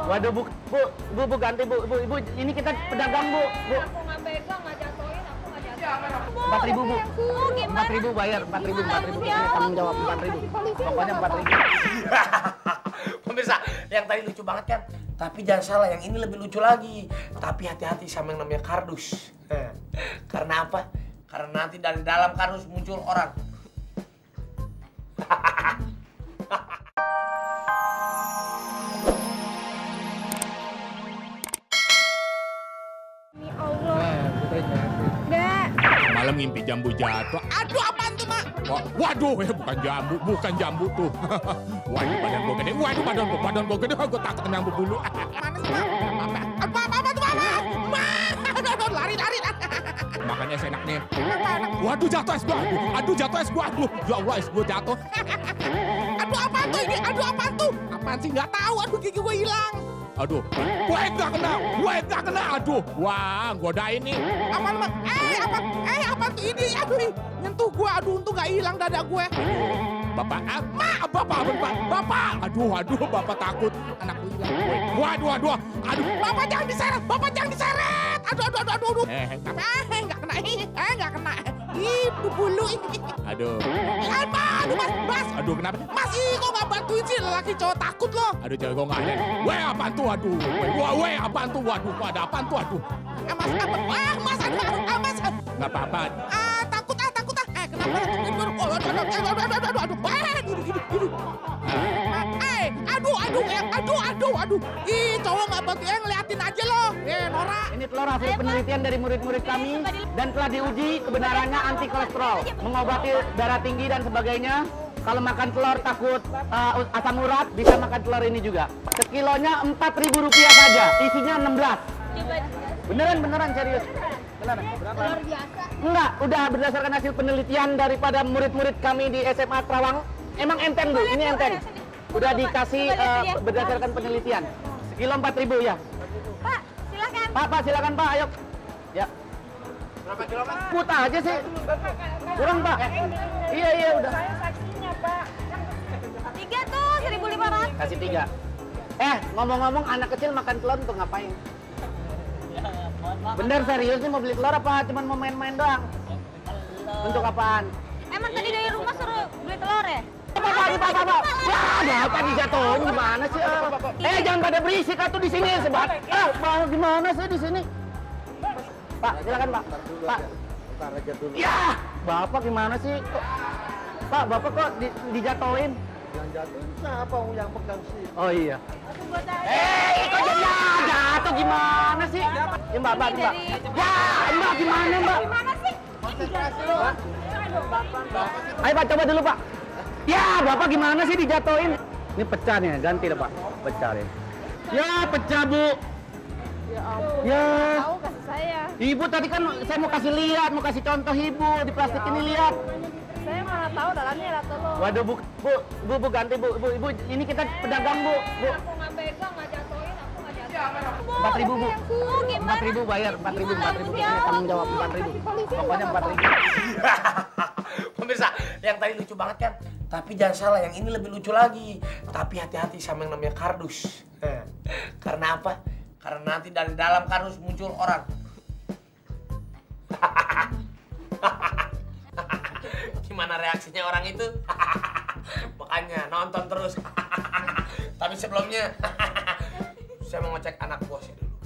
Waduh, bu ganti ibu, ini kita pedagang bu. Aku nggak pegang, nggak jatuhin, aku nggak jatuhin. 4.000 bu. Oh, gimana? 4.000 bayar, 4.000. Ini tanggung jawab 4.000. Pokoknya 4.000. Pemirsa, yang tadi lucu banget kan? Tapi jangan salah, yang ini lebih lucu lagi. Tapi hati-hati sama yang namanya kardus. Karena apa? Karena nanti dari dalam kardus muncul orang. Demi Allah. Dek. Malam ngimpi jambu jatuh. Aduh, apaan tuh, Mak? Waduh, bukan jambu tuh. Waduh, badan gua gede. Waduh, badan gua gede. Gua takut kena jambu bulu. Mana sih, Mak? Apa tuh, Mak? Lari. Makanya seenaknya. Waduh, jatuh es gua. Aduh, jatuh es gua. Aduh, ya Allah, es gua jatuh. Aduh, apaan tuh ini? Aduh, apaan tuh? Apaan sih? Nggak tahu. Aduh, gigi gua hilang. Aduh, gue nggak kena. Aduh, wah, godain nih. Apaan, Mak? Apa tuh ini? Aduh, nyentuh gue. Aduh, untung nggak hilang dada gue. Bapak. Aduh, Bapak takut. Anak gue hilang. Waduh. Aduh, Bapak jangan diseret. Aduh. Nggak kena. Itu bulu ini. Aduh. Aduh, Mas. Aduh, kenapa? Mas, kok nggak bantuin sih? Lelaki cowok takut loh. Aduh, cewek gue nggak ada. Weh, apaan tuh? Aduh. Weh, apaan tuh? Waduh, ada apaan tuh? Aduh. Mas, aduh. Nggak apa-apa. Takut. Kenapa? Aduh. Ih, cowok nggak bantu ngeliatin aja loh. Nora. Ini telur hasil penelitian dari murid-murid kami dan telah diuji kebenarannya anti kolesterol, mengobati darah tinggi dan sebagainya. Kalau makan telur takut asam urat, bisa makan telur ini juga. Sekilonya Rp4.000 saja, isinya 16. Beneran serius. Beneran. Luar biasa. Enggak, udah berdasarkan hasil penelitian daripada murid-murid kami di SMA Terawang. Emang enteng Bu, ini enteng. Udah dikasih berdasarkan penelitian. Sekilo 4.000 ya. Pak, silakan. Pak, silakan Pak, ayo. Ya. Berapa kilo, Mas? Putar aja sih. Kurang Pak. Iya udah. Saya saksinya, Pak. 3 tuh, 1.500. Kasih 3. Ngomong-ngomong anak kecil makan telur untuk ngapain? Bener serius nih mau beli telur apa cuman mau main-main doang? Untuk apaan? Emang tadi dari rumah suruh beli telur ya? Pak. Ya, apa dijatuhin gimana sih? Jangan pada berisik atuh di sini sebat. Gimana sih di sini? Pak, silakan Pak. Pak. Ntar aja dulu. Ya, Bapak gimana sih? Pak, Bapak kok dijatuhin? Yang jatuh siapa yang pegang sih? Oh iya. Aku buat Kok jadi jatuh gimana sih? Ya Mbak. Ya, Mbak gimana Mbak? Gimana sih? Konsentrasi lu. Ayo Pak, coba dulu Pak. Ya, Bapak gimana sih dijatuhin? Ini pecah nih, ganti deh Pak. Pecah deh. Ya, pecah Bu. Ya ampun. Ya. Tahu kasih saya. Ibu tadi kan saya mau kasih lihat, mau kasih contoh Ibu di plastik ini lihat. Saya mana tahu dalamnya ada telur. Waduh Bu ganti Bu. Ibu ini kita pedagang Bu. Aku nggak pegang, nggak jatuhin, aku nggak jatuhin. 4.000 Bu. Oh, gimana? 4.000 bayar, 4.000. Ini tanggung jawab 4.000. Pokoknya 4.000. Pemirsa, yang tadi lucu banget kan? Tapi jangan salah, yang ini lebih lucu lagi. Tapi hati-hati sama yang namanya kardus. Karena apa? Karena nanti dari dalam kardus muncul orang. Gimana reaksinya orang itu? Makanya nonton terus. Tapi sebelumnya, saya mau ngecek anak buah saya dulu.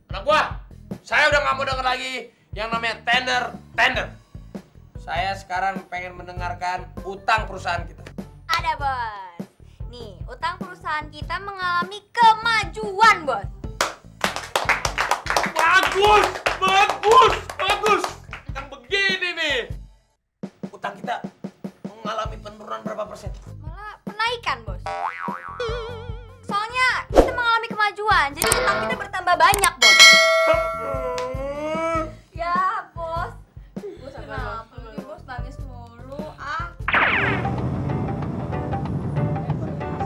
Anak buah, saya udah nggak mau denger lagi yang namanya tender. Saya sekarang pengen mendengarkan utang perusahaan kita. Ada, Bos. Nih, utang perusahaan kita mengalami kemajuan, Bos. Bagus. Yang begini nih. Utang kita mengalami penurunan berapa persen? Malah penaikan, Bos. Soalnya kita mengalami kemajuan, jadi utang kita bertambah banyak, Bos. Ya, Bos. Bos kenapa sih, Bos nangis mulu?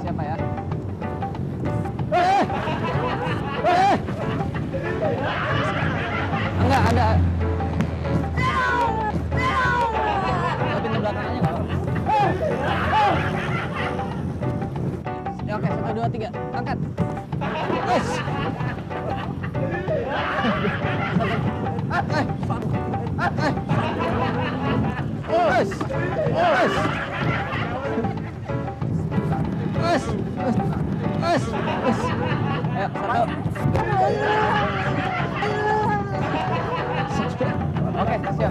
Siapa ya? Enggak ada. Pintu belakang aja nggak? Ya oke, 1, 2, 3. Oke, siap.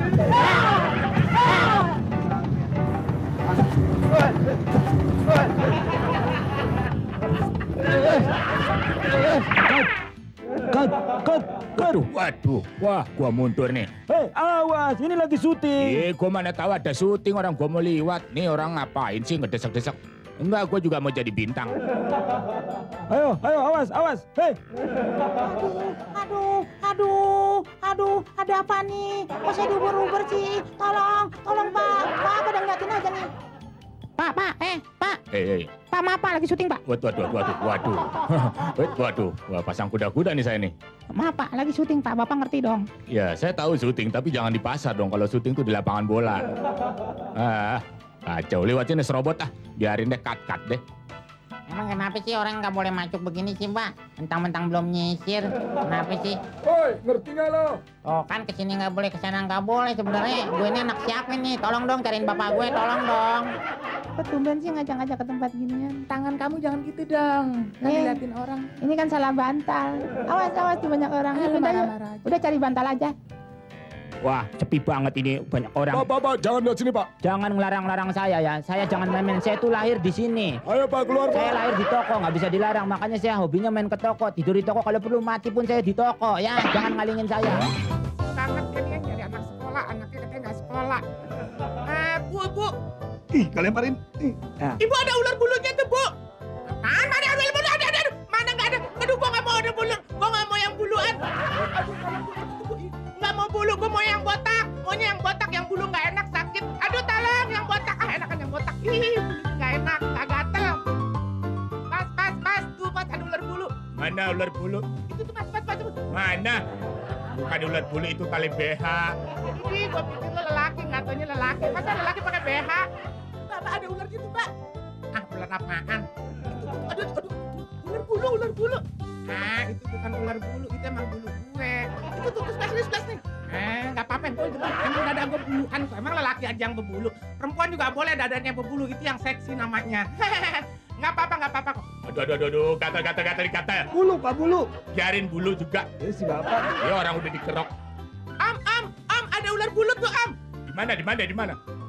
Waduh, wah, gua mundur nih. Hei, awas, ini lagi syuting. Gua mana tahu ada syuting orang gua mau liwat. Nih orang ngapain sih ngedesak-desak? Enggak, gua juga mau jadi bintang. Ayo, awas, awas. Hei, Aduh, ada apa nih? Kok saya diuber-uber sih? Tolong, Pak. Pak, pada ngeliatin aja nih. Pak, Pak. Pak, maaf Pak, lagi syuting Pak. Waduh. Wah, pasang kuda-kuda nih saya nih. Maaf Pak, lagi syuting Pak, Bapak ngerti dong. Ya, saya tahu syuting, tapi jangan di pasar dong. Kalau syuting tuh di lapangan bola. Kacau. Lewat sini serobot biarin deh, cut deh. Emang kenapa sih orang nggak boleh macuk begini sih Pak? Mentang-mentang belum nyisir, kenapa sih? woi, ngerti nggak lo? Oh kan kesini nggak boleh, kesana nggak boleh sebenarnya. Gue ini anak siapa nih? Tolong dong cariin bapak gue, tolong dong. Ketumben sih ngajak-ngajak ke tempat ginian. Tangan kamu jangan gitu dong. Kan diliatin orang. Ini kan salah bantal. Awas tuh banyak orang. Udah cari bantal aja. Wah, sepi banget ini, banyak orang. Pak, jangan lihat sini, Pak. Jangan ngelarang-larang saya ya. Saya jangan main-main. Saya tuh lahir di sini. Ayo, Pak, keluar, Pak. Saya lahir di toko, nggak bisa dilarang. Makanya saya hobinya main ke toko, tidur di toko. Kalau perlu mati pun saya di toko. Ya, jangan ngalingin saya. Banget kalian jadi anak sekolah, anaknya katanya nggak sekolah. Bu. Ih, kalian lemparin. Ibu ada ular bulunya tuh, Bu. Mana ada ular bulu? Ada. Mana nggak ada? Aduh, gua nggak mau ada bulu. Gua nggak mau yang buluan. Nggak mau bulu, gua mau yang botak. Maunya yang botak, yang bulu nggak enak, sakit. Aduh, tolong yang botak. Enakan yang botak. Ih, bulu nggak enak, nggak gatel. Pas. Tuh, Pas, ada ular bulu. Mana ular bulu? Itu tuh, Pas. Mana? Bukan ular bulu, itu tali BH. Ini gua pikir lo lelaki, nggak taunya lelaki. Masa lelaki pakai BH? Bapak ada ular gitu, Pak. Ular apaan? Aduh, ular bulu. Itu bukan ular bulu, itu emang bulu gue. Itu tuh sebelah nih. Nggak apa-apa, gue emang dada gue buluan. Emang lelaki aja yang berbulu. Perempuan juga boleh dadanya berbulu, itu yang seksi namanya. Nggak apa-apa kok. Aduh, kata. Bulu, Pak, bulu. Biarin bulu juga. Si Bapak. Ya orang udah dikerok. Am, ada ular bulu tuh, Am. Di mana?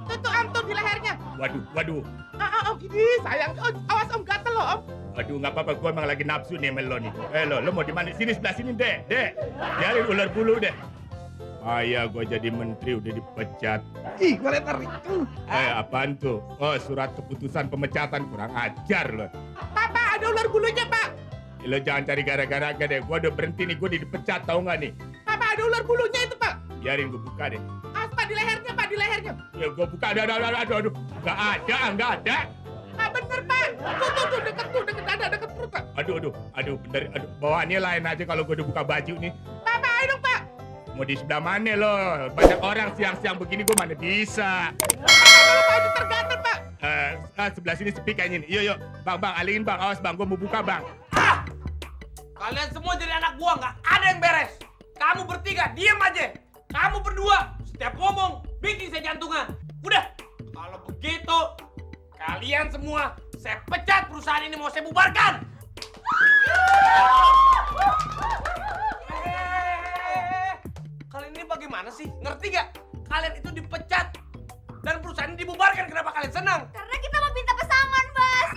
Tuh, Am, tuh di lehernya. Waduh. Om, ini sayang. Awas, Om, gatel loh, Om. Aduh, nggak apa-apa, gue emang lagi nafsu nih sama lo nih. Lo mau di mana? Sini, sebelah sini, Dek. Biarin ular bulu, deh. Ayah, gue jadi menteri udah dipecat. Ih, gue lempar. Apaan tuh? Oh, surat keputusan pemecatan, kurang ajar lo. Papa, ada ular bulunya, Pak. Lo jangan cari gara-gara deh. Gue udah berhenti nih, gue dipecat, tau nggak nih? Papa, ada ular bulunya itu, Pak. Biarin gue buka deh. Awas, Pak, di lehernya, Pak, di lehernya. Ya gue buka, aduh. Nggak ada. Bener, Pak. Tuh, deket dada, deket perut, Pak. Aduh, bener. Bawaannya lain aja kalau gue udah buka baju nih. Papa, ayo dong, Pak. Mau di sebelah mana lo? Banyak orang siang-siang begini gue mana bisa. Kalau baju tergatal, Pak. Sebelah sini sepi kayaknya nih. Yuk. Bang, alihin bang. Awas bang, gue mau buka bang. Kalian semua jadi anak gua, nggak ada yang beres. Kamu bertiga, diem aja. Kamu berdua, setiap ngomong, bikin saya jantungan. Udah, kalau begitu, kalian semua, saya pecat perusahaan ini, mau saya bubarkan. Kalian ini bagaimana sih? Ngerti gak? Kalian itu dipecat. Dan perusahaan ini dibubarkan, kenapa kalian senang? Karena kita mau minta pesangon, Bos.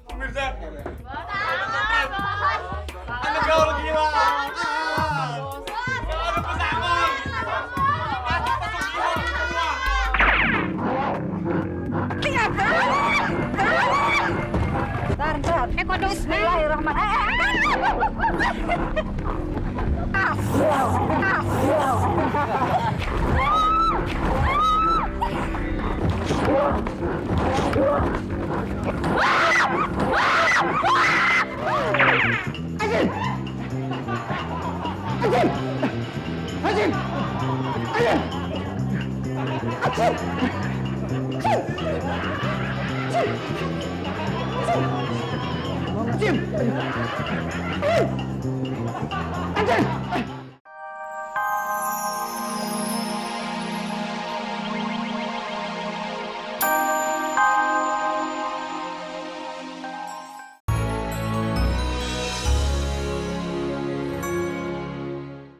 Pemirsa, ada gaul gila. Ada pesangon. Masuk gila semua. Bentar. Kode Anjing!